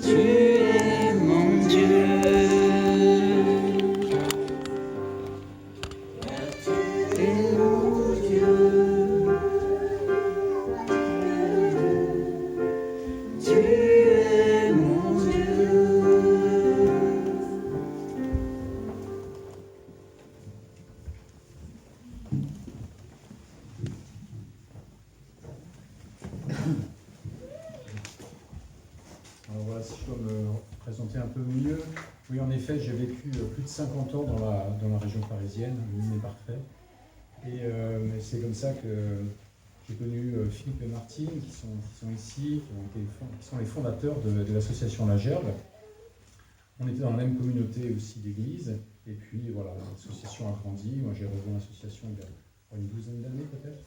Tu es mon Dieu. Tu es mon Dieu. Tu es mon Dieu. Alors voilà, si je dois me présenter un peu mieux, oui, en effet, j'ai vécu plus de 50 ans dans la région parisienne, l'une est parfait. Et c'est comme ça que j'ai connu Philippe et Martine, qui sont ici, qui sont les fondateurs de l'association La Gerbe. On était dans la même communauté aussi d'église, et puis voilà, l'association a grandi. Moi, j'ai rejoint l'association il y a une douzaine d'années peut-être.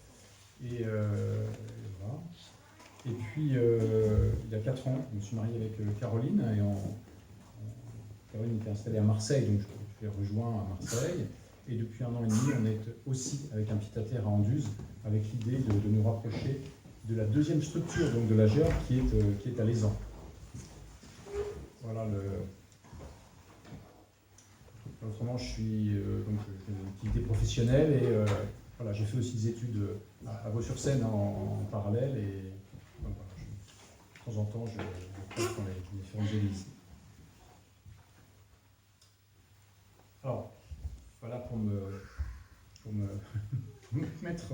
Et voilà. Et puis, il y a 4 ans, je me suis marié avec Caroline, et Caroline était installée à Marseille, donc je l'ai rejoint à Marseille. Et depuis 1 an et demi, on est aussi avec un pied-à-terre à Anduze, avec l'idée de nous rapprocher de la deuxième structure donc de la Gerbe qui est à Lézan. Voilà autrement, je suis donc j'ai une activité professionnelle et voilà, j'ai fait aussi des études à Vaux-sur-Seine en parallèle et donc, voilà, de temps en temps je passe dans les différentes églises. Alors voilà pour me mettre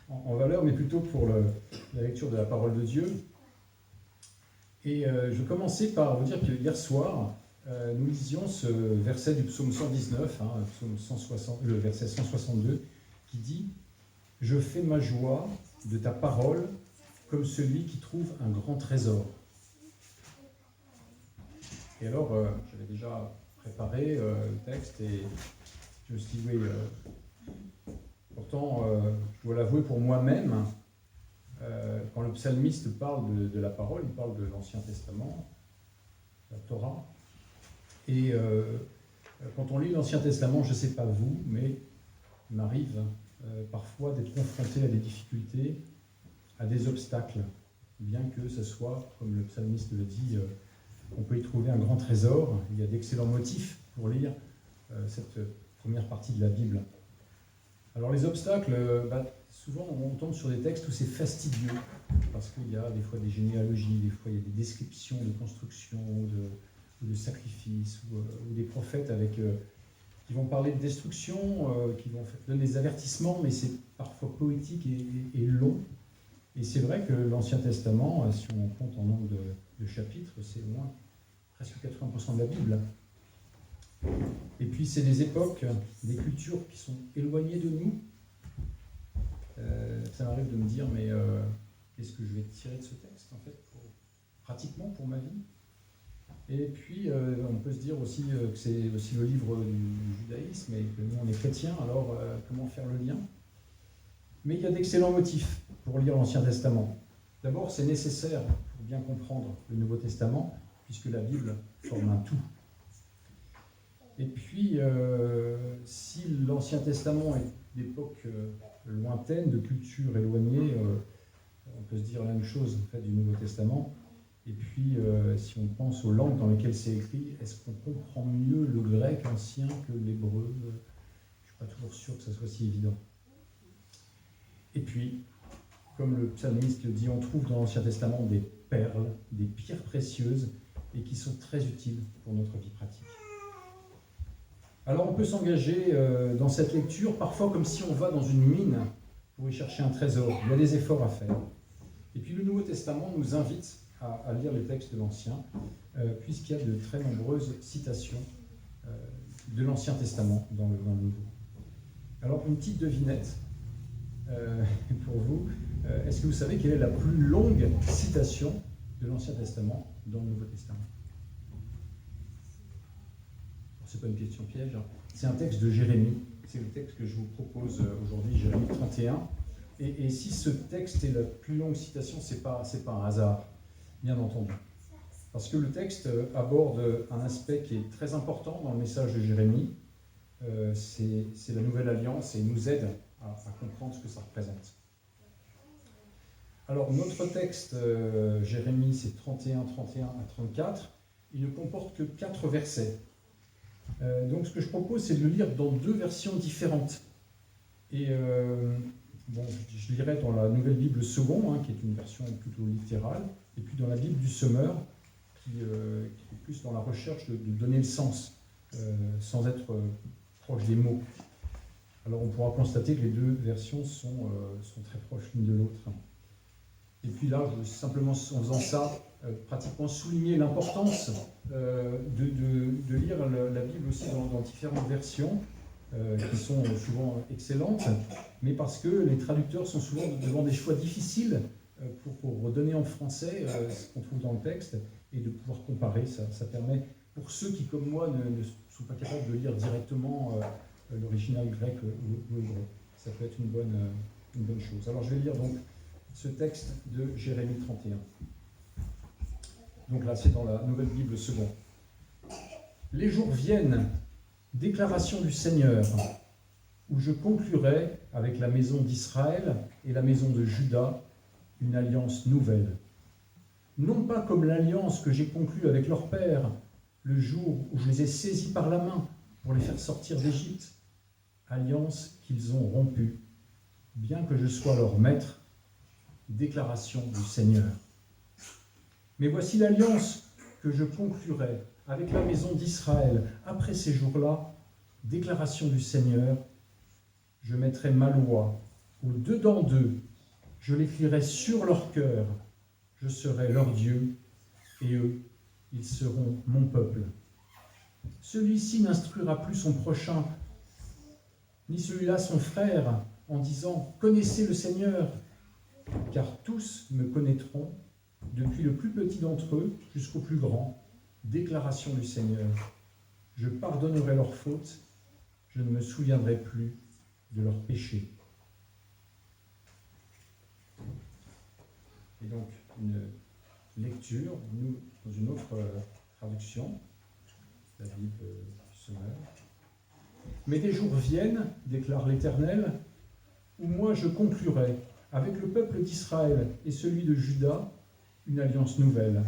en valeur, mais plutôt pour la lecture de la parole de Dieu. Et je vais commencer par vous dire que hier soir, nous lisions ce verset du psaume 119, psaume 160, le verset 162, qui dit « Je fais ma joie de ta parole comme celui qui trouve un grand trésor. » Et alors, j'avais déjà préparé le texte et je me suis dit, oui, pourtant, je dois l'avouer pour moi-même, quand le psalmiste parle de la parole, il parle de l'Ancien Testament, la Torah. Et quand on lit l'Ancien Testament, je ne sais pas vous, mais il m'arrive parfois d'être confronté à des difficultés, à des obstacles, bien que ce soit, comme le psalmiste le dit, on peut y trouver un grand trésor. Il y a d'excellents motifs pour lire cette première partie de la Bible. Alors les obstacles, souvent on tombe sur des textes où c'est fastidieux, parce qu'il y a des fois des généalogies, des fois il y a des descriptions de construction, ou de sacrifices, ou des prophètes qui vont parler de destruction, qui vont donner des avertissements, mais c'est parfois poétique et long. Et c'est vrai que l'Ancien Testament, si on compte en nombre de chapitres, c'est au moins presque 80% de la Bible. Et puis c'est des époques, des cultures qui sont éloignées de nous. Ça m'arrive de me dire, mais qu'est-ce que je vais tirer de ce texte, en fait, pratiquement pour ma vie? Et puis on peut se dire aussi que c'est aussi le livre du judaïsme et que nous on est chrétiens, alors comment faire le lien? Mais il y a d'excellents motifs pour lire l'Ancien Testament. D'abord, c'est nécessaire pour bien comprendre le Nouveau Testament, puisque la Bible forme un tout. Et puis, si l'Ancien Testament est d'époque lointaine, de culture éloignée, on peut se dire la même chose en fait, du Nouveau Testament. Et puis, si on pense aux langues dans lesquelles c'est écrit, est-ce qu'on comprend mieux le grec ancien que l'hébreu? Je ne suis pas toujours sûr que ça soit si évident. Et puis, comme le psalmiste le dit, on trouve dans l'Ancien Testament des perles, des pierres précieuses, et qui sont très utiles pour notre vie pratique. Alors on peut s'engager dans cette lecture, parfois comme si on va dans une mine pour y chercher un trésor. Il y a des efforts à faire. Et puis le Nouveau Testament nous invite à lire les textes de l'Ancien, puisqu'il y a de très nombreuses citations de l'Ancien Testament dans le Nouveau. Alors une petite devinette pour vous. Est-ce que vous savez quelle est la plus longue citation de l'Ancien Testament dans le Nouveau Testament? C'est pas une question piège, hein. C'est un texte de Jérémie. C'est le texte que je vous propose aujourd'hui, Jérémie 31. Et si ce texte est la plus longue citation, c'est pas un hasard, bien entendu. Parce que le texte aborde un aspect qui est très important dans le message de Jérémie. C'est la nouvelle alliance et il nous aide à comprendre ce que ça représente. Alors, notre texte, Jérémie, c'est 31, 31 à 34. Il ne comporte que 4 versets. Donc, ce que je propose, c'est de le lire dans 2 versions différentes. Et bon, je lirai dans la Nouvelle Bible Second, qui est une version plutôt littérale, et puis dans la Bible du Semeur, qui est plus dans la recherche de donner le sens, sans être proche des mots. Alors, on pourra constater que les 2 versions sont très proches l'une de l'autre. Et puis là, je veux simplement, en faisant ça, pratiquement souligner l'importance de lire la Bible aussi dans différentes versions, qui sont souvent excellentes, mais parce que les traducteurs sont souvent devant des choix difficiles pour redonner en français ce qu'on trouve dans le texte et de pouvoir comparer. Ça permet, pour ceux qui, comme moi, ne sont pas capables de lire directement l'original grec ou hébreu, ça peut être une bonne chose. Alors je vais lire donc ce texte de Jérémie 31. Donc là, c'est dans la Nouvelle Bible Second. Les jours viennent, déclaration du Seigneur, où je conclurai avec la maison d'Israël et la maison de Juda une alliance nouvelle. Non pas comme l'alliance que j'ai conclue avec leur père le jour où je les ai saisis par la main pour les faire sortir d'Égypte, alliance qu'ils ont rompue, bien que je sois leur maître, déclaration du Seigneur. Mais voici l'alliance que je conclurai avec la maison d'Israël après ces jours-là, déclaration du Seigneur, je mettrai ma loi au-dedans d'eux, je l'écrirai sur leur cœur, je serai leur Dieu, et eux, ils seront mon peuple. Celui-ci n'instruira plus son prochain, ni celui-là son frère, en disant « Connaissez le Seigneur », car tous me connaîtront, depuis le plus petit d'entre eux jusqu'au plus grand. Déclaration du Seigneur. Je pardonnerai leurs fautes, je ne me souviendrai plus de leurs péchés. Et donc, une lecture, nous, dans une autre traduction, la Bible du Semeur. Mais des jours viennent, déclare l'Éternel, où moi je conclurai avec le peuple d'Israël et celui de Juda une alliance nouvelle.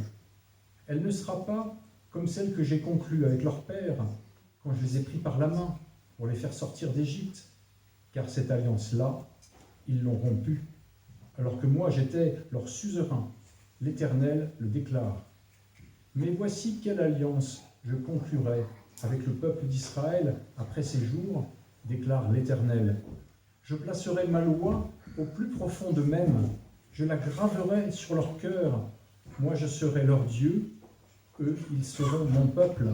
Elle ne sera pas comme celle que j'ai conclue avec leur père quand je les ai pris par la main pour les faire sortir d'Égypte, car cette alliance-là, ils l'ont rompue, alors que moi j'étais leur suzerain. L'Éternel le déclare. Mais voici quelle alliance je conclurai avec le peuple d'Israël après ces jours, déclare l'Éternel. Je placerai ma loi au plus profond d'eux-mêmes, je la graverai sur leur cœur. Moi je serai leur Dieu, eux ils seront mon peuple.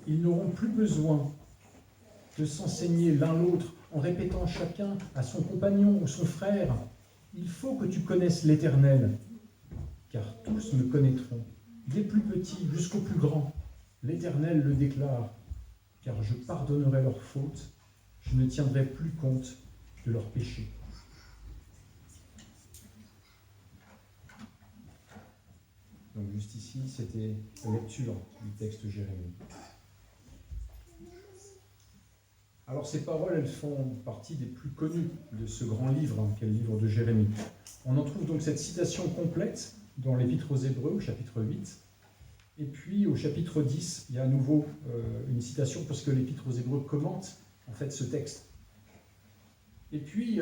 Ils n'auront plus besoin de s'enseigner l'un l'autre en répétant chacun à son compagnon ou son frère. Il faut que tu connaisses l'Éternel, car tous me connaîtront, des plus petits jusqu'aux plus grands. L'Éternel le déclare, car je pardonnerai leurs fautes, je ne tiendrai plus compte de leurs péchés. Donc juste ici, c'était la lecture du texte Jérémie. Alors ces paroles, elles font partie des plus connues de ce grand livre, qu'est le livre de Jérémie. On en trouve donc cette citation complète dans l'Épître aux Hébreux, au chapitre 8. Et puis au chapitre 10, il y a à nouveau une citation, parce que l'Épître aux Hébreux commente en fait ce texte. Et puis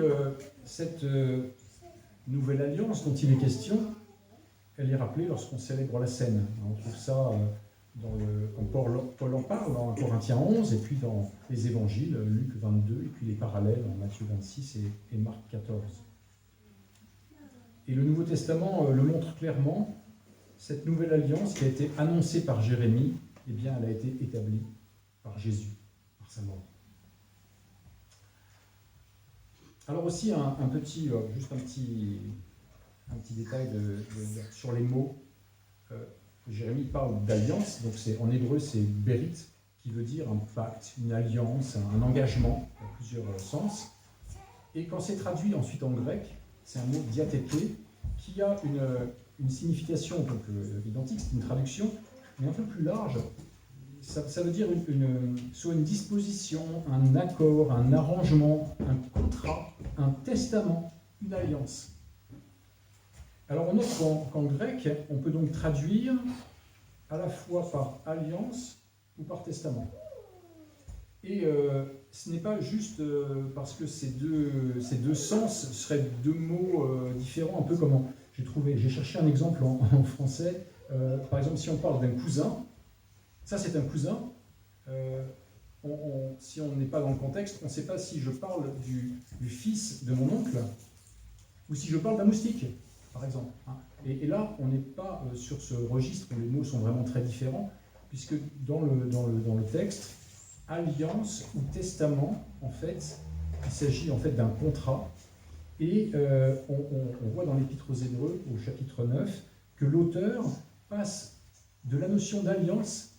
cette nouvelle alliance dont il est question, elle est rappelée lorsqu'on célèbre la Cène. On trouve ça quand Paul en parle, dans Corinthiens 11, et puis dans les évangiles, Luc 22, et puis les parallèles en Matthieu 26 et Marc 14. Et le Nouveau Testament le montre clairement, cette nouvelle alliance qui a été annoncée par Jérémie, eh bien, elle a été établie par Jésus, par sa mort. Alors aussi, juste un petit détail sur les mots. Jérémie parle d'alliance, donc en hébreu c'est bérit, qui veut dire un pacte, une alliance, un engagement, dans plusieurs sens. Et quand c'est traduit ensuite en grec, c'est un mot diatheke, qui a une signification donc, identique, c'est une traduction, mais un peu plus large. Ça veut dire soit une disposition, un accord, un arrangement, un contrat, un testament, une alliance. Alors on note qu'en grec, on peut donc traduire à la fois par alliance ou par testament. Et ce n'est pas juste parce que ces deux sens seraient deux mots différents, un peu comme j'ai cherché un exemple en français. Par exemple, si on parle d'un cousin, ça c'est un cousin. Si on n'est pas dans le contexte, on ne sait pas si je parle du fils de mon oncle ou si je parle d'un moustique, par exemple. Et là, on n'est pas sur ce registre où les mots sont vraiment très différents, puisque dans le texte, alliance ou testament, en fait, il s'agit en fait d'un contrat. Et on voit dans l'Épître aux Hébreux, au chapitre 9, que l'auteur passe de la notion d'alliance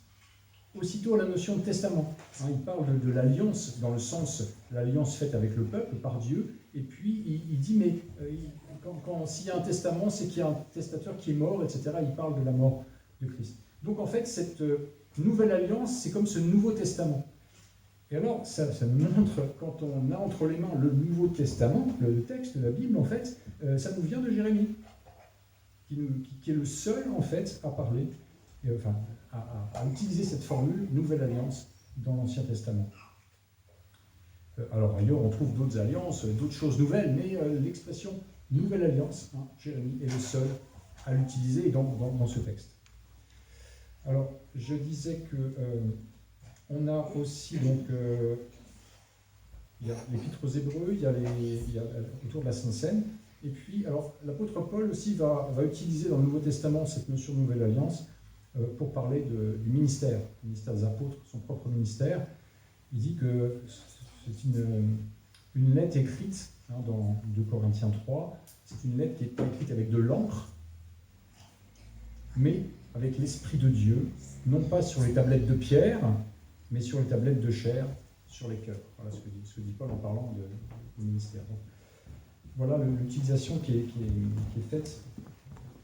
aussitôt à la notion de testament. Il parle de l'alliance dans le sens de l'alliance faite avec le peuple par Dieu, et puis il dit, mais s'il y a un testament, c'est qu'il y a un testateur qui est mort, etc. Il parle de la mort de Christ. Donc en fait, cette nouvelle alliance, c'est comme ce Nouveau Testament. Et alors, ça nous montre, quand on a entre les mains le Nouveau Testament, le texte de la Bible, en fait, ça nous vient de Jérémie, qui est le seul, en fait, à parler, à utiliser cette formule, Nouvelle Alliance, dans l'Ancien Testament. Alors ailleurs, on trouve d'autres alliances, d'autres choses nouvelles, mais l'expression Nouvelle Alliance, Jérémie est le seul à l'utiliser dans ce texte. Alors, je disais que on a aussi donc il y a l'Épître aux Hébreux, il y a autour de la Sainte Seine, et puis alors l'apôtre Paul aussi va utiliser dans le Nouveau Testament cette notion de Nouvelle Alliance pour parler du ministère des apôtres, son propre ministère. Il dit que c'est une lettre écrite dans 2 Corinthiens 3, c'est une lettre qui est écrite avec de l'encre, mais avec l'Esprit de Dieu, non pas sur les tablettes de pierre, mais sur les tablettes de chair, sur les cœurs. Voilà ce que dit Paul en parlant du ministère. Donc, voilà l'utilisation qui est faite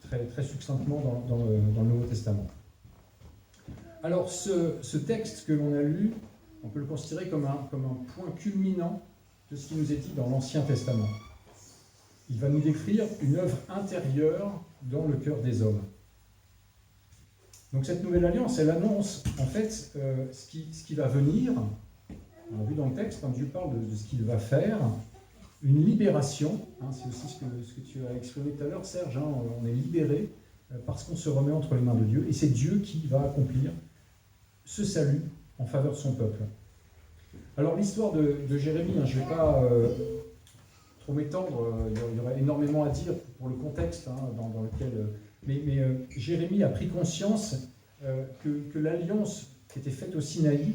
très, très succinctement dans le Nouveau Testament. Alors, ce texte que l'on a lu, on peut le considérer comme un point culminant de ce qui nous est dit dans l'Ancien Testament. Il va nous décrire une œuvre intérieure dans le cœur des hommes. Donc cette nouvelle alliance, elle annonce en fait ce qui va venir. On a vu dans le texte, quand Dieu parle de ce qu'il va faire, une libération. C'est aussi ce que tu as exprimé tout à l'heure, Serge. On est libéré parce qu'on se remet entre les mains de Dieu. Et c'est Dieu qui va accomplir ce salut en faveur de son peuple. Alors l'histoire de Jérémie, je ne vais pas trop m'étendre, il y aurait énormément à dire pour le contexte dans lequel... Mais Jérémie a pris conscience que l'alliance qui était faite au Sinaï,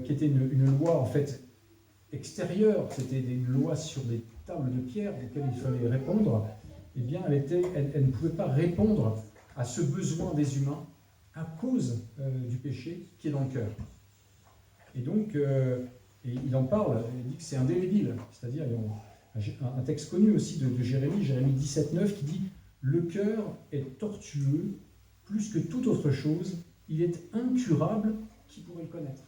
qui était une loi en fait extérieure, c'était une loi sur des tables de pierre auxquelles il fallait répondre, eh bien elle ne pouvait pas répondre à ce besoin des humains à cause du péché qui est dans le cœur. Et donc, il en parle, il dit que c'est indélébile, c'est-à-dire un texte connu aussi de Jérémie 17,9 qui dit « Le cœur est tortueux, plus que toute autre chose, il est incurable, qui pourrait le connaître ?»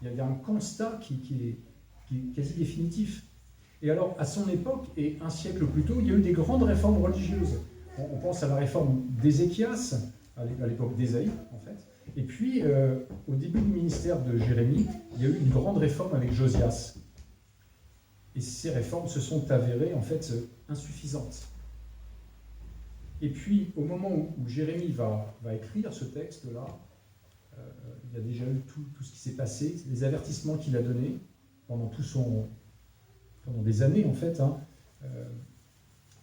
Il y a un constat qui est quasi définitif. Et alors, à son époque, et un siècle plus tôt, il y a eu des grandes réformes religieuses. On pense à la réforme d'Ézéchias, à l'époque d'Ésaïe, en fait. Et puis, au début du ministère de Jérémie, il y a eu une grande réforme avec Josias. Et ces réformes se sont avérées, en fait, insuffisantes. Et puis, au moment où Jérémie va écrire ce texte-là, il y a déjà eu tout ce qui s'est passé, les avertissements qu'il a donnés pendant des années, en fait.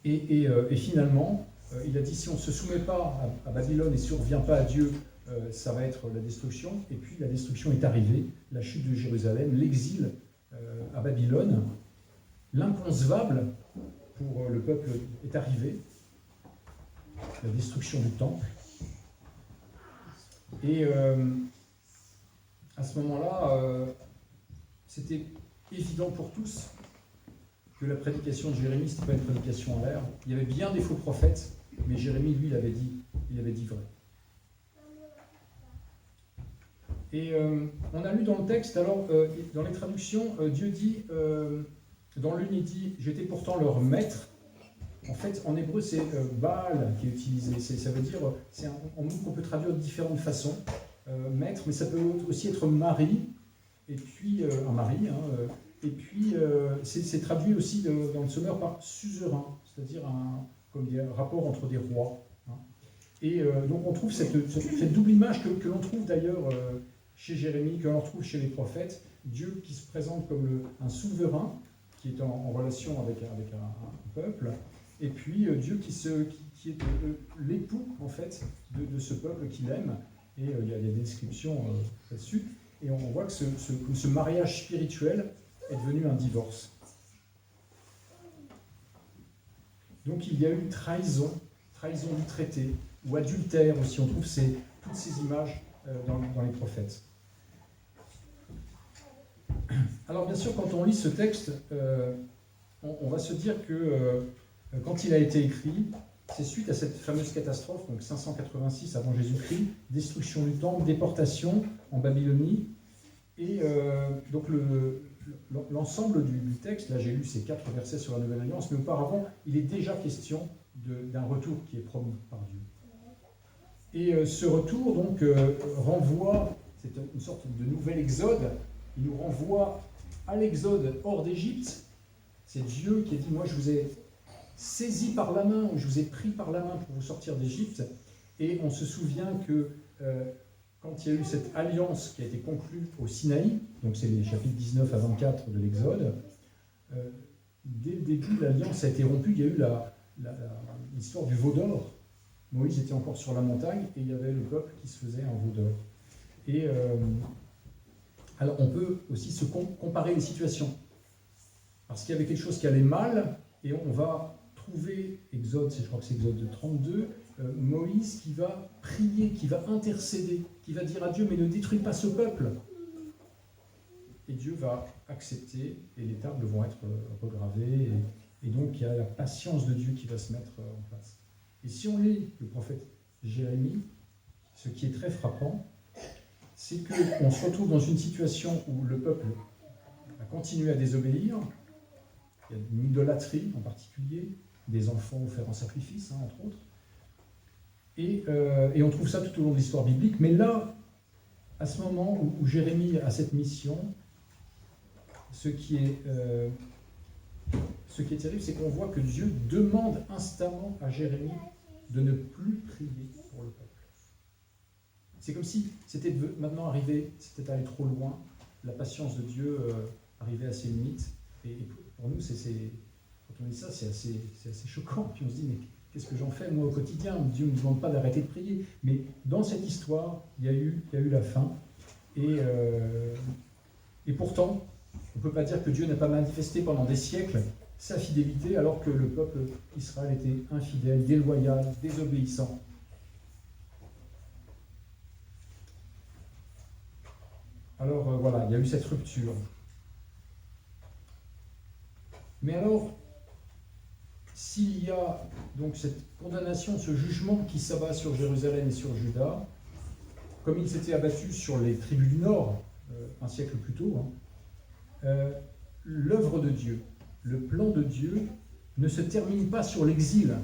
Et finalement, il a dit, si on ne se soumet pas à Babylone et si on ne revient pas à Dieu, ça va être la destruction. Et puis la destruction est arrivée, la chute de Jérusalem, l'exil à Babylone, l'inconcevable pour le peuple est arrivé, la destruction du temple. Et à ce moment-là, c'était évident pour tous que la prédication de Jérémie, ce n'était pas une prédication en l'air. Il y avait bien des faux prophètes, mais Jérémie, lui, il avait dit vrai. Et on a lu dans le texte, alors, dans les traductions, Dieu dit, dans l'une, il dit « J'étais pourtant leur maître, en fait, en hébreu, c'est Baal qui est utilisé. Ça veut dire, c'est un mot qu'on peut traduire de différentes façons. Maître, mais ça peut aussi être mari, et puis un mari, hein, et puis c'est traduit aussi dans le Sommeur par suzerain, c'est-à-dire comme des rapports entre des rois. Hein. Et donc on trouve cette double image que l'on trouve d'ailleurs chez Jérémie, que l'on retrouve chez les prophètes, Dieu qui se présente comme un souverain, qui est en relation avec un peuple, et puis Dieu qui est l'époux en fait de ce peuple qu'il aime. Et il y a des descriptions là-dessus. Et on voit que ce mariage spirituel est devenu un divorce. Donc il y a eu trahison du traité, ou adultère aussi. On trouve toutes ces images dans les prophètes. Alors bien sûr, quand on lit ce texte, on va se dire que quand il a été écrit, c'est suite à cette fameuse catastrophe, donc 586 avant Jésus-Christ, destruction du temple, déportation en Babylonie. Et donc l'ensemble du texte, là j'ai lu ces 4 versets sur la Nouvelle Alliance, mais auparavant, il est déjà question d'un retour qui est promis par Dieu. Et ce retour donc renvoie, c'est une sorte de nouvel exode, il nous renvoie à l'exode hors d'Égypte. C'est Dieu qui a dit, moi je vous ai saisi par la main, ou je vous ai pris par la main pour vous sortir d'Égypte. Et on se souvient que quand il y a eu cette alliance qui a été conclue au Sinaï, donc c'est les chapitres 19 à 24 de l'Exode, dès le début, l'alliance a été rompue. Il y a eu l'histoire du veau d'or. Moïse était encore sur la montagne et il y avait le peuple qui se faisait un veau d'or. Et alors on peut aussi se comparer les situations. Parce qu'il y avait quelque chose qui allait mal, et on va trouver, je crois que c'est Exode 32, Moïse qui va prier, qui va intercéder, qui va dire à Dieu, mais ne détruis pas ce peuple. Et Dieu va accepter, et les tables vont être regravées, et donc il y a la patience de Dieu qui va se mettre en place. Et si on lit le prophète Jérémie, ce qui est très frappant, c'est qu'on se retrouve dans une situation où le peuple a continué à désobéir. Il y a une idolâtrie en particulier, des enfants offerts en sacrifice, hein, entre autres. Et on trouve ça tout au long de l'histoire biblique. Mais là, à ce moment où Jérémie a cette mission, ce qui est terrible, c'est qu'on voit que Dieu demande instamment à Jérémie de ne plus prier pour le peuple. C'est comme si c'était maintenant arrivé, c'était allé trop loin, la patience de Dieu arrivait à ses limites. Et pour nous, quand on dit ça, c'est assez choquant. Puis on se dit, mais qu'est-ce que j'en fais moi au quotidien? Dieu ne me demande pas d'arrêter de prier. Mais dans cette histoire, il y a eu la fin. Et pourtant, on ne peut pas dire que Dieu n'a pas manifesté pendant des siècles sa fidélité, alors que le peuple d'Israël était infidèle, déloyal, désobéissant. Alors voilà, il y a eu cette rupture. Mais alors, s'il y a donc cette condamnation, ce jugement qui s'abat sur Jérusalem et sur Juda, comme il s'était abattu sur les tribus du Nord un siècle plus tôt, l'œuvre de Dieu, le plan de Dieu ne se termine pas sur l'exil.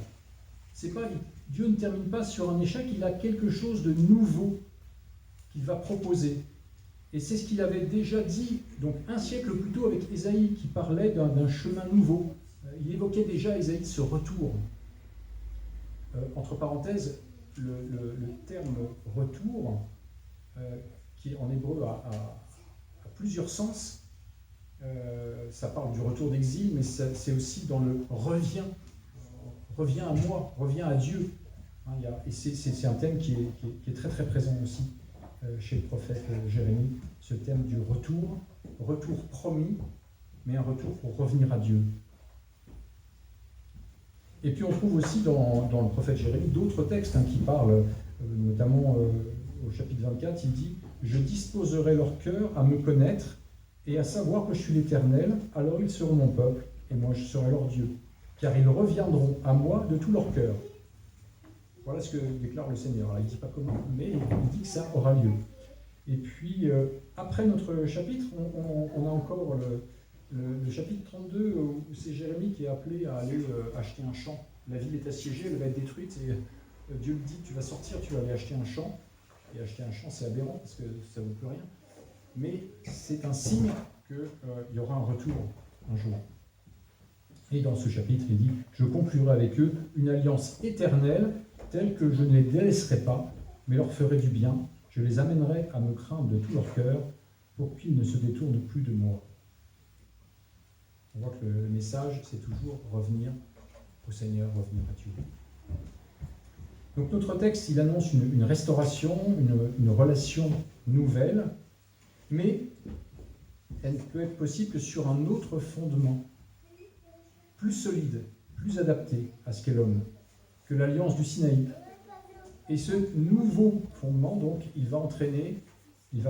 Dieu ne termine pas sur un échec, il a quelque chose de nouveau qu'il va proposer. Et c'est ce qu'il avait déjà dit, donc un siècle plus tôt avec Ésaïe, qui parlait d'un chemin nouveau. Il évoquait déjà, Ésaïe, ce retour. Entre parenthèses, le terme retour, qui en hébreu a plusieurs sens, ça parle du retour d'exil, mais c'est aussi dans le reviens à moi, reviens à Dieu. Et c'est un thème qui est très très présent aussi chez le prophète Jérémie, ce thème du retour promis, mais un retour pour revenir à Dieu. Et puis on trouve aussi dans le prophète Jérémie d'autres textes qui parlent, notamment au chapitre 24, il dit « Je disposerai leur cœur à me connaître et à savoir que je suis l'Éternel, alors ils seront mon peuple, et moi je serai leur Dieu, car ils reviendront à moi de tout leur cœur. » Voilà ce que déclare le Seigneur. Alors, il ne dit pas comment, mais il dit que ça aura lieu. Et puis, après notre chapitre, on a encore le chapitre 32, où c'est Jérémie qui est appelé à aller acheter un champ la ville est assiégée, elle va être détruite, et Dieu lui dit, tu vas sortir, tu vas aller acheter un champ. Et acheter un champ, c'est aberrant, parce que ça ne vaut plus rien. Mais c'est un signe qu'il y aura un retour un jour. Et dans ce chapitre, il dit, je conclurai avec eux une alliance éternelle, telle que je ne les délaisserai pas, mais leur ferai du bien. Je les amènerai à me craindre de tout leur cœur, pour qu'ils ne se détournent plus de moi. On voit que le message, c'est toujours revenir au Seigneur, revenir à Dieu. Donc notre texte, il annonce une restauration, une relation nouvelle, mais elle peut être possible que sur un autre fondement, plus solide, plus adapté à ce qu'est l'homme, que l'alliance du Sinaï. Et ce nouveau fondement, donc, il va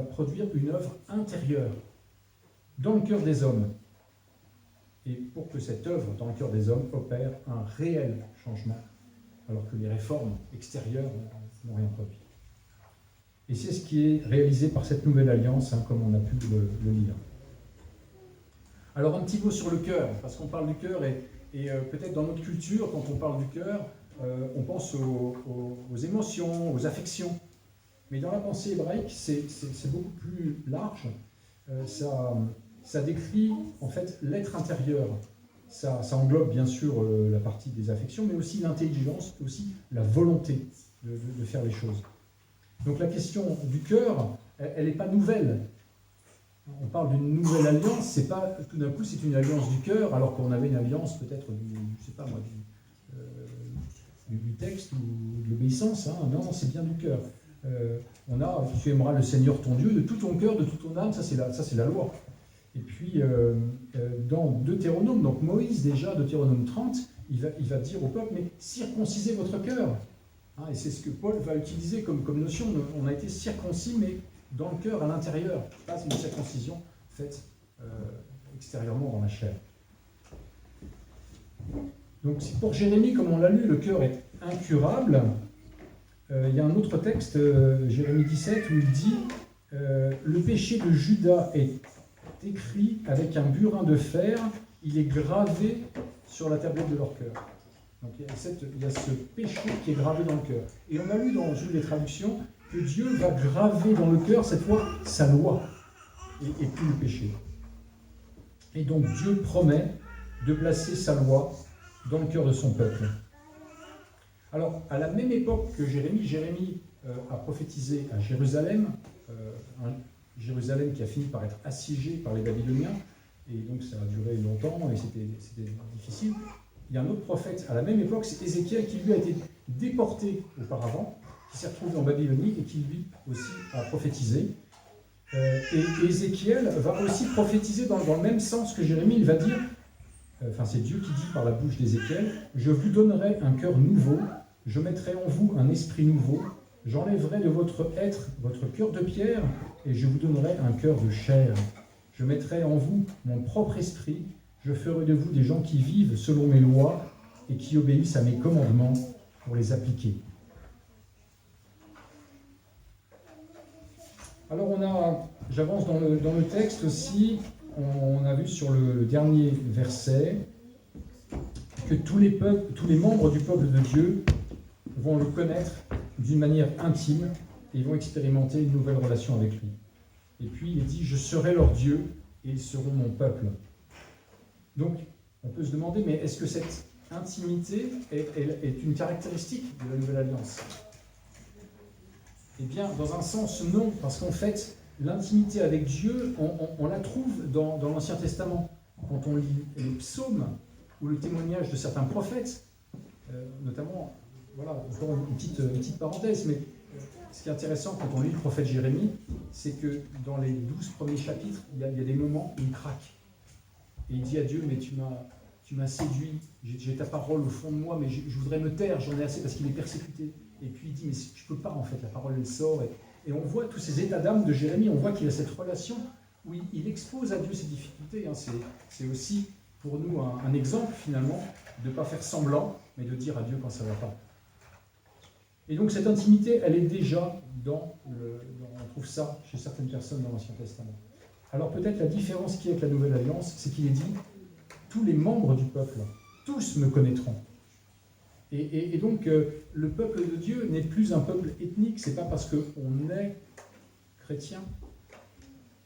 produire une œuvre intérieure dans le cœur des hommes. Et pour que cette œuvre dans le cœur des hommes opère un réel changement, alors que les réformes extérieures n'ont rien produit. Et c'est ce qui est réalisé par cette nouvelle alliance, comme on a pu le lire. Alors un petit mot sur le cœur, parce qu'on parle du cœur, et peut-être dans notre culture, quand on parle du cœur, on pense aux émotions, aux affections. Mais dans la pensée hébraïque, c'est beaucoup plus large. Ça décrit en fait l'être intérieur. Ça englobe bien sûr la partie des affections, mais aussi l'intelligence, aussi la volonté de faire les choses. Donc la question du cœur, elle n'est pas nouvelle. On parle d'une nouvelle alliance, c'est pas tout d'un coup c'est une alliance du cœur, alors qu'on avait une alliance peut-être du texte ou de l'obéissance. Non, c'est bien du cœur. On a « Tu aimeras le Seigneur ton Dieu de tout ton cœur, de toute ton âme », ça c'est la loi. Et puis dans Deutéronome, donc Moïse déjà, Deutéronome 30, il va dire au peuple « Mais circoncisez votre cœur ». Et c'est ce que Paul va utiliser comme notion. On a été circoncis, mais dans le cœur, à l'intérieur, pas une circoncision faite extérieurement dans la chair. Donc pour Jérémie, comme on l'a lu, le cœur est incurable. Il y a un autre texte, Jérémie 17, où il dit le péché de Juda est écrit avec un burin de fer, il est gravé sur la tablette de leur cœur. Donc il y a ce péché qui est gravé dans le cœur. Et on a lu dans une des traductions que Dieu va graver dans le cœur, cette fois, sa loi, et plus le péché. Et donc Dieu promet de placer sa loi dans le cœur de son peuple. Alors, à la même époque que Jérémie a prophétisé à Jérusalem, Jérusalem qui a fini par être assiégée par les Babyloniens, et donc ça a duré longtemps et c'était difficile. Il y a un autre prophète à la même époque, c'est Ézéchiel, qui lui a été déporté auparavant, qui s'est retrouvé en Babylonie et qui lui aussi a prophétisé. Et Ézéchiel va aussi prophétiser dans le même sens que Jérémie. Il va dire, c'est Dieu qui dit par la bouche d'Ézéchiel, « Je vous donnerai un cœur nouveau, je mettrai en vous un esprit nouveau, j'enlèverai de votre être votre cœur de pierre, et je vous donnerai un cœur de chair. Je mettrai en vous mon propre esprit, je ferai de vous des gens qui vivent selon mes lois et qui obéissent à mes commandements pour les appliquer. » Alors j'avance dans le texte aussi, on a vu sur le dernier verset que tous les membres du peuple de Dieu vont le connaître d'une manière intime et vont expérimenter une nouvelle relation avec lui. Et puis il est dit « Je serai leur Dieu et ils seront mon peuple ». Donc on peut se demander, mais est-ce que cette intimité est une caractéristique de la Nouvelle Alliance ? Eh bien, dans un sens, non, parce qu'en fait, l'intimité avec Dieu, on la trouve dans l'Ancien Testament. Quand on lit les psaumes ou le témoignage de certains prophètes, notamment, voilà, encore une petite parenthèse, mais ce qui est intéressant quand on lit le prophète Jérémie, c'est que dans les 12 premiers chapitres, il y a des moments où il craque. Et il dit à Dieu, mais tu m'as séduit, j'ai ta parole au fond de moi, mais je voudrais me taire, j'en ai assez parce qu'il est persécuté. Et puis il dit, mais je ne peux pas en fait, la parole elle sort. Et on voit tous ces états d'âme de Jérémie, on voit qu'il a cette relation où il expose à Dieu ses difficultés. C'est aussi pour nous un exemple finalement de ne pas faire semblant, mais de dire à Dieu quand ça ne va pas. Et donc cette intimité, elle est déjà on trouve ça chez certaines personnes dans l'Ancien Testament. Alors peut-être la différence qu'il y a avec la Nouvelle Alliance, c'est qu'il est dit, tous les membres du peuple, tous me connaîtront. Et donc, le peuple de Dieu n'est plus un peuple ethnique. C'est pas parce qu'on est chrétien,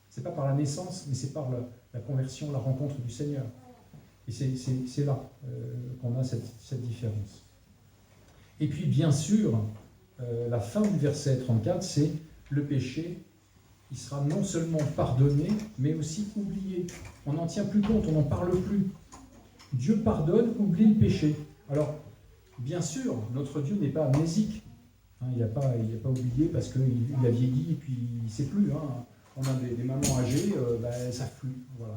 c'est pas par la naissance, mais c'est par la conversion, la rencontre du Seigneur. Et c'est là qu'on a cette différence. Et puis, bien sûr, la fin du verset 34, c'est le péché. Il sera non seulement pardonné, mais aussi oublié. On n'en tient plus compte, on n'en parle plus. Dieu pardonne, oublie le péché. Alors, bien sûr, notre Dieu n'est pas amnésique. Il n'a pas oublié parce qu'il a vieilli et puis il ne sait plus. On a des mamans âgées, elles ne savent plus. Voilà,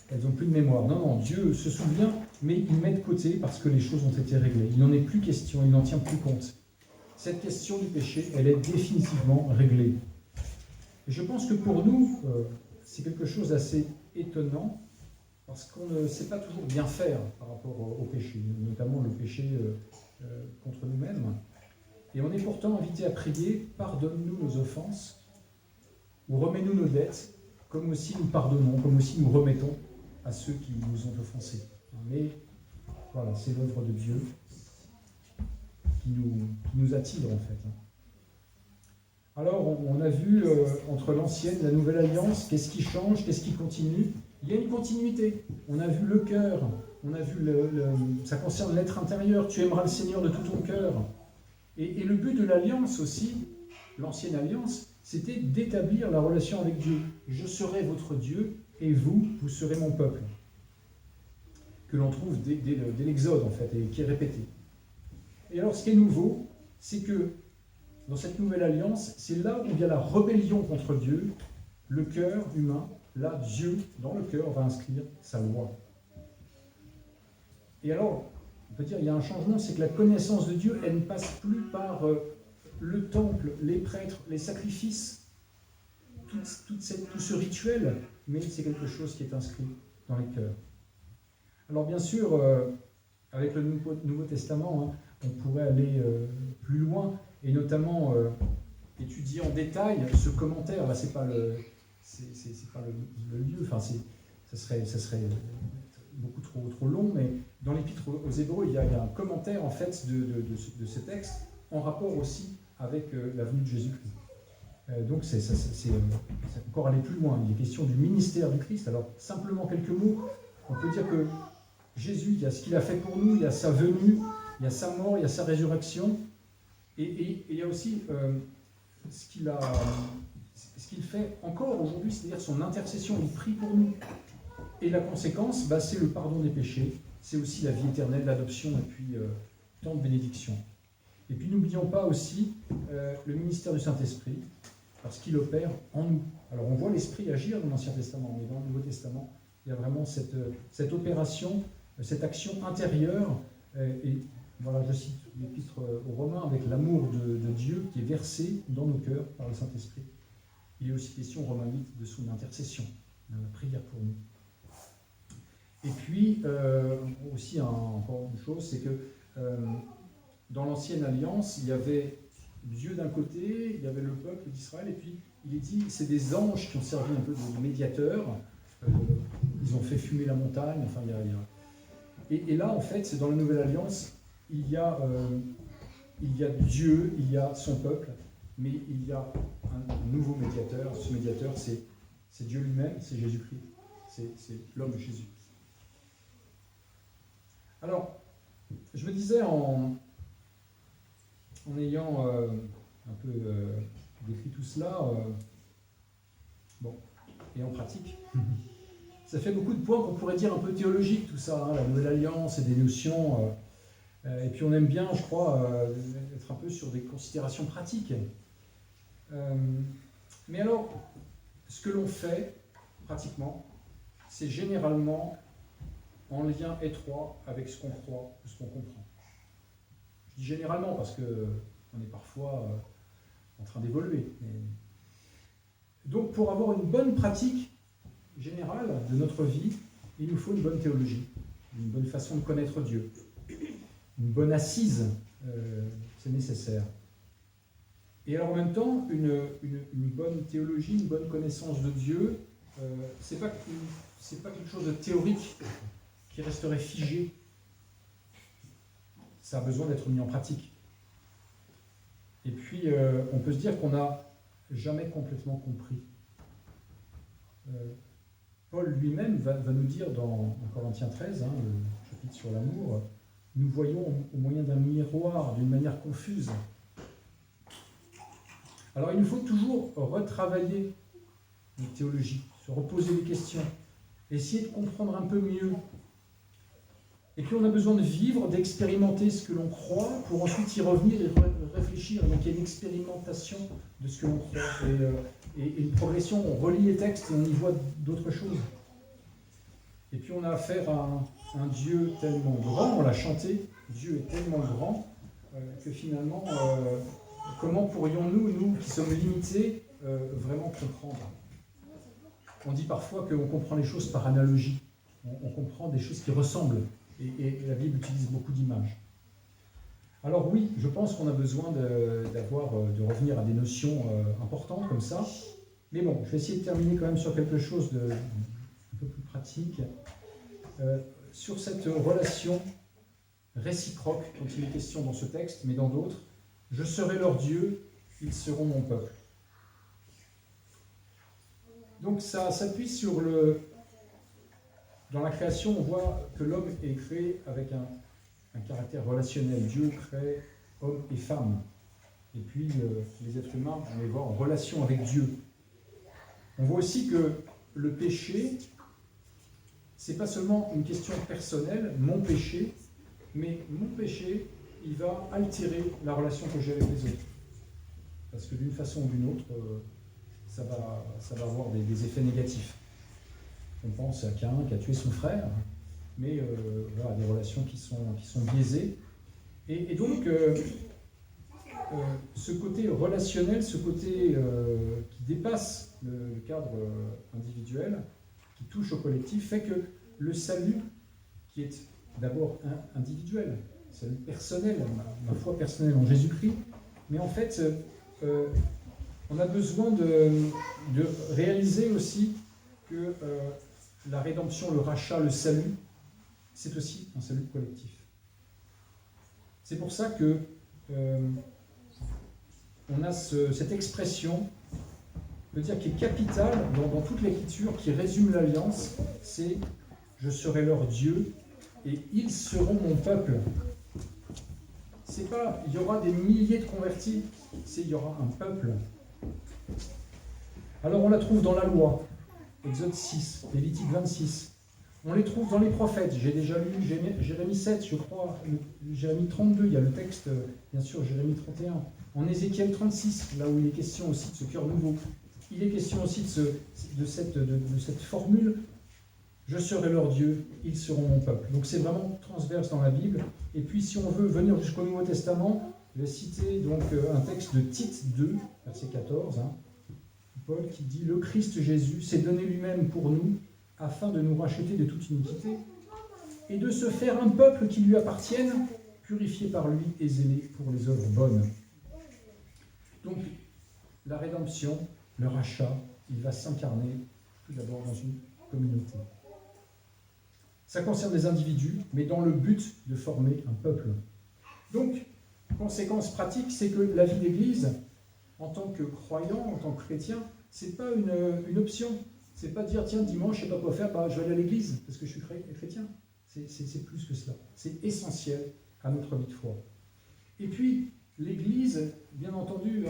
elles n'ont plus de mémoire. Non, Dieu se souvient, mais il met de côté parce que les choses ont été réglées. Il n'en est plus question, il n'en tient plus compte. Cette question du péché, elle est définitivement réglée. Et je pense que pour nous, c'est quelque chose d'assez étonnant, parce qu'on ne sait pas toujours bien faire par rapport au péché, notamment le péché contre nous-mêmes. Et on est pourtant invité à prier, pardonne-nous nos offenses, ou remets-nous nos dettes, comme aussi nous pardonnons, comme aussi nous remettons à ceux qui nous ont offensés. Mais voilà, c'est l'œuvre de Dieu qui nous attire en fait. Alors, on a vu entre l'ancienne et la nouvelle alliance, qu'est-ce qui change, qu'est-ce qui continue. Il y a une continuité. On a vu le cœur, on a vu ça concerne l'être intérieur. Tu aimeras le Seigneur de tout ton cœur. Et le but de l'alliance aussi, l'ancienne alliance, c'était d'établir la relation avec Dieu. Je serai votre Dieu et vous serez mon peuple. Que l'on trouve dès l'Exode en fait, et qui est répété. Et alors, ce qui est nouveau, c'est que dans cette nouvelle alliance, c'est là où il y a la rébellion contre Dieu, le cœur humain. Là, Dieu, dans le cœur, va inscrire sa loi. Et alors, on peut dire qu'il y a un changement, c'est que la connaissance de Dieu, elle ne passe plus par le temple, les prêtres, les sacrifices, tout ce rituel, mais c'est quelque chose qui est inscrit dans les cœurs. Alors bien sûr, avec le Nouveau Testament, on pourrait aller plus loin, et notamment étudier en détail ce commentaire. Là, c'est pas le lieu, enfin, ça serait beaucoup trop long, mais dans l'Épître aux Hébreux, il y a un commentaire en fait de ce texte en rapport aussi avec la venue de Jésus-Christ. Donc c'est encore aller plus loin. Il est question du ministère du Christ. Alors simplement quelques mots. On peut dire que Jésus, il y a ce qu'il a fait pour nous, il y a sa venue, il y a sa mort, il y a sa résurrection, et il y a aussi ce qu'il fait encore aujourd'hui, c'est-à-dire son intercession, il prie pour nous. Et la conséquence, c'est le pardon des péchés, c'est aussi la vie éternelle, l'adoption, et puis tant de bénédictions. Et puis n'oublions pas aussi le ministère du Saint-Esprit, parce qu'il opère en nous. Alors on voit l'Esprit agir dans l'Ancien Testament, mais dans le Nouveau Testament, il y a vraiment cette opération, cette action intérieure, et voilà, je cite l'Épître aux Romains, avec l'amour de Dieu qui est versé dans nos cœurs par le Saint-Esprit. Il est aussi question, Romains 8, de son intercession, la prière pour nous. Et puis, aussi, encore une chose, c'est que dans l'Ancienne Alliance, il y avait Dieu d'un côté, il y avait le peuple d'Israël, et puis il est dit, c'est des anges qui ont servi un peu de médiateurs, ils ont fait fumer la montagne, enfin, Et là, en fait, c'est dans la Nouvelle Alliance, il y a Dieu, il y a son peuple, mais il y a un nouveau médiateur. Ce médiateur, c'est Dieu lui-même, c'est Jésus-Christ, c'est l'homme de Jésus. Alors, je me disais en ayant un peu décrit tout cela, et en pratique, ça fait beaucoup de points qu'on pourrait dire un peu théologiques, tout ça, la Nouvelle Alliance et des notions. Et puis on aime bien, je crois, être un peu sur des considérations pratiques. Mais alors, ce que l'on fait, pratiquement, c'est généralement en lien étroit avec ce qu'on croit ou ce qu'on comprend. Je dis généralement parce qu'on est parfois en train d'évoluer. Donc pour avoir une bonne pratique générale de notre vie, il nous faut une bonne théologie, une bonne façon de connaître Dieu, une bonne assise, c'est nécessaire. Et alors en même temps, une bonne théologie, une bonne connaissance de Dieu, c'est pas quelque chose de théorique qui resterait figé. ça a besoin d'être mis en pratique. Et puis, on peut se dire qu'on n'a jamais complètement compris. Paul lui-même va nous dire dans Corinthiens 13, le chapitre sur l'amour, nous voyons au moyen d'un miroir, d'une manière confuse. Alors il nous faut toujours retravailler notre théologie, se reposer des questions, essayer de comprendre un peu mieux. Et puis on a besoin de vivre, d'expérimenter ce que l'on croit pour ensuite y revenir et réfléchir. Donc il y a une expérimentation de ce que l'on croit et une progression. On relit les textes et on y voit d'autres choses. Et puis on a affaire à un Dieu tellement grand, on l'a chanté, Dieu est tellement grand que finalement, comment pourrions-nous, nous qui sommes limités, vraiment comprendre? On dit parfois qu'on comprend les choses par analogie, on comprend des choses qui ressemblent, et la Bible utilise beaucoup d'images. Alors oui, je pense qu'on a besoin de revenir à des notions importantes comme ça, mais bon, je vais essayer de terminer quand même sur quelque chose de un peu plus pratique, sur cette relation réciproque dont il est question dans ce texte, mais dans d'autres. Je serai leur Dieu, ils seront mon peuple. Donc ça s'appuie sur dans la création, on voit que l'homme est créé avec un caractère relationnel. Dieu crée homme et femme. Et puis les êtres humains, on les voit en relation avec Dieu. On voit aussi que le péché, c'est pas seulement une question personnelle, mon péché, mais mon péché, il va altérer la relation que j'ai avec les autres. Parce que d'une façon ou d'une autre, ça va avoir des effets négatifs. On pense à Caïn qui a tué son frère, mais voilà, des relations qui sont biaisées. Et donc, ce côté relationnel, ce côté qui dépasse le cadre individuel, qui touche au collectif, fait que le salut, qui est d'abord individuel, salut personnel, ma foi personnelle en Jésus-Christ, mais en fait, on a besoin de réaliser aussi que la rédemption, le rachat, le salut, c'est aussi un salut collectif. C'est pour ça que on a cette expression, on peut dire, qui est capitale dans toute l'Écriture, qui résume l'alliance, c'est « Je serai leur Dieu et ils seront mon peuple ». C'est pas « il y aura des milliers de convertis », c'est « il y aura un peuple ». Alors on la trouve dans la loi, Exode 6, Lévitique 26. On les trouve dans les prophètes. J'ai déjà lu Jérémie 7, je crois, Jérémie 32, il y a le texte, bien sûr, Jérémie 31. En Ézéchiel 36, là où il est question aussi de ce cœur nouveau, il est question aussi de cette formule « Je serai leur Dieu, ils seront mon peuple ». Donc c'est vraiment transverse dans la Bible. Et puis si on veut venir jusqu'au Nouveau Testament, je vais citer donc un texte de Tite 2, verset 14, Paul qui dit « Le Christ Jésus s'est donné lui-même pour nous, afin de nous racheter de toute iniquité, et de se faire un peuple qui lui appartienne, purifié par lui et zélé pour les œuvres bonnes. » Donc, la rédemption, le rachat, il va s'incarner tout d'abord dans une communauté. Ça concerne les individus, mais dans le but de former un peuple. Donc, conséquence pratique, c'est que la vie d'Église, en tant que croyant, en tant que chrétien, c'est pas une option. C'est pas dire, tiens, dimanche, je sais pas quoi faire, je vais aller à l'église, parce que je suis chrétien. C'est plus que cela. C'est essentiel à notre vie de foi. Et puis, l'église, bien entendu,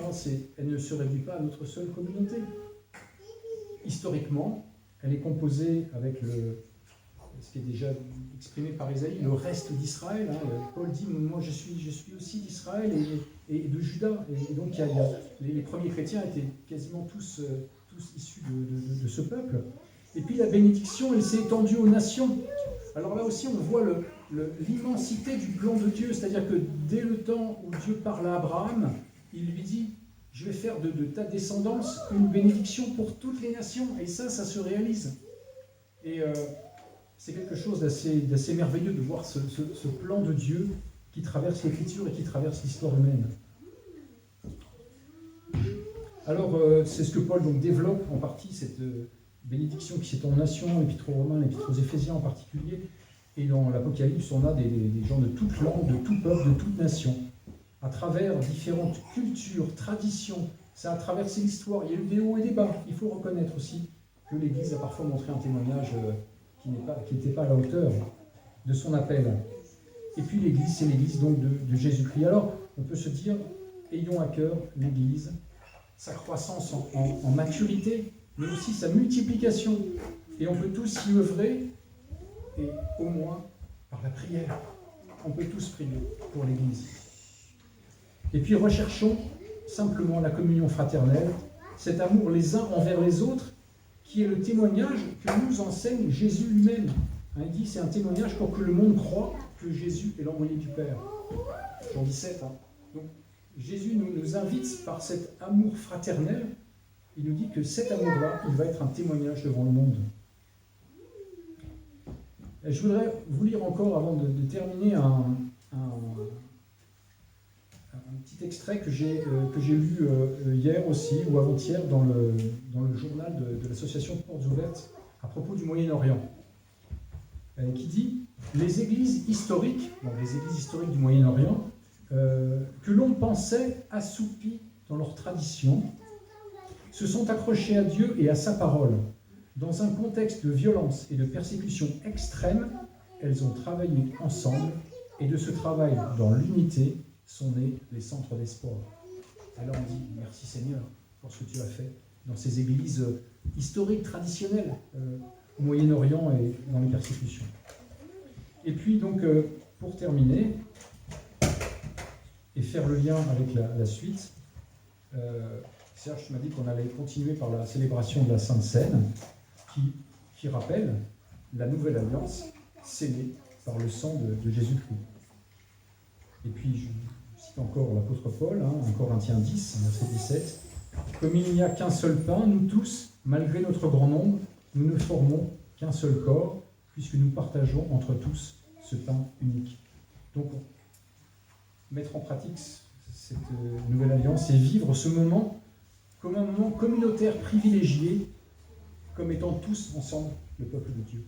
elle ne se réduit pas à notre seule communauté. Historiquement, elle est composée avec ce qui est déjà exprimé par Isaïe, le reste d'Israël. Paul dit, moi je suis aussi d'Israël et de Juda. Et donc les premiers chrétiens étaient quasiment tous issus de ce peuple. Et puis la bénédiction, elle s'est étendue aux nations. Alors là aussi, on voit l'immensité du plan de Dieu. C'est-à-dire que dès le temps où Dieu parle à Abraham, il lui dit, je vais faire de ta descendance une bénédiction pour toutes les nations. Et ça se réalise. Et c'est quelque chose d'assez merveilleux de voir ce plan de Dieu qui traverse l'Écriture et qui traverse l'histoire humaine. Alors, c'est ce que Paul donc développe en partie, cette bénédiction qui s'étend aux nations, l'Épître aux Romains, l'Épître aux Éphésiens en particulier. Et dans l'Apocalypse, on a des gens de toute langue, de tout peuple, de toute nation, à travers différentes cultures, traditions. Ça a traversé l'histoire. Il y a eu des hauts et des bas. Il faut reconnaître aussi que l'Église a parfois montré un témoignage qui n'était pas à la hauteur de son appel. Et puis l'Église, c'est l'Église donc de Jésus-Christ. Alors, on peut se dire, ayons à cœur l'Église, sa croissance en maturité, mais aussi sa multiplication. Et on peut tous y œuvrer, et au moins par la prière. On peut tous prier pour l'Église. Et puis recherchons simplement la communion fraternelle, cet amour les uns envers les autres, qui est le témoignage que nous enseigne Jésus lui-même. Il dit, c'est un témoignage pour que le monde croie que Jésus est l'envoyé du Père. Jean 17. Donc, Jésus nous invite par cet amour fraternel. Il nous dit que cet amour-là, il va être un témoignage devant le monde. Et je voudrais vous lire encore, avant de terminer, un petit extrait que j'ai lu hier aussi, ou avant-hier, dans le journal de l'association Portes Ouvertes, à propos du Moyen-Orient, qui dit « Les églises historiques, du Moyen-Orient, que l'on pensait assoupies dans leur tradition, se sont accrochées à Dieu et à sa parole. Dans un contexte de violence et de persécution extrême, elles ont travaillé ensemble, et de ce travail dans l'unité sont nés les centres d'espoir. » Et là on dit « Merci Seigneur pour ce que tu as fait dans ces églises historiques, traditionnelles, au Moyen-Orient et dans les persécutions. » Et puis donc, pour terminer, et faire le lien avec la suite, Serge m'a dit qu'on allait continuer par la célébration de la Sainte Seine, qui rappelle la nouvelle alliance scellée par le sang de Jésus-Christ. Et puis, je cite encore l'apôtre Paul, 1 Corinthiens 10, verset 17. « Comme il n'y a qu'un seul pain, nous tous, malgré notre grand nombre, nous ne formons qu'un seul corps, puisque nous partageons entre tous ce pain unique. » Donc, mettre en pratique cette nouvelle alliance et vivre ce moment comme un moment communautaire privilégié, comme étant tous ensemble le peuple de Dieu.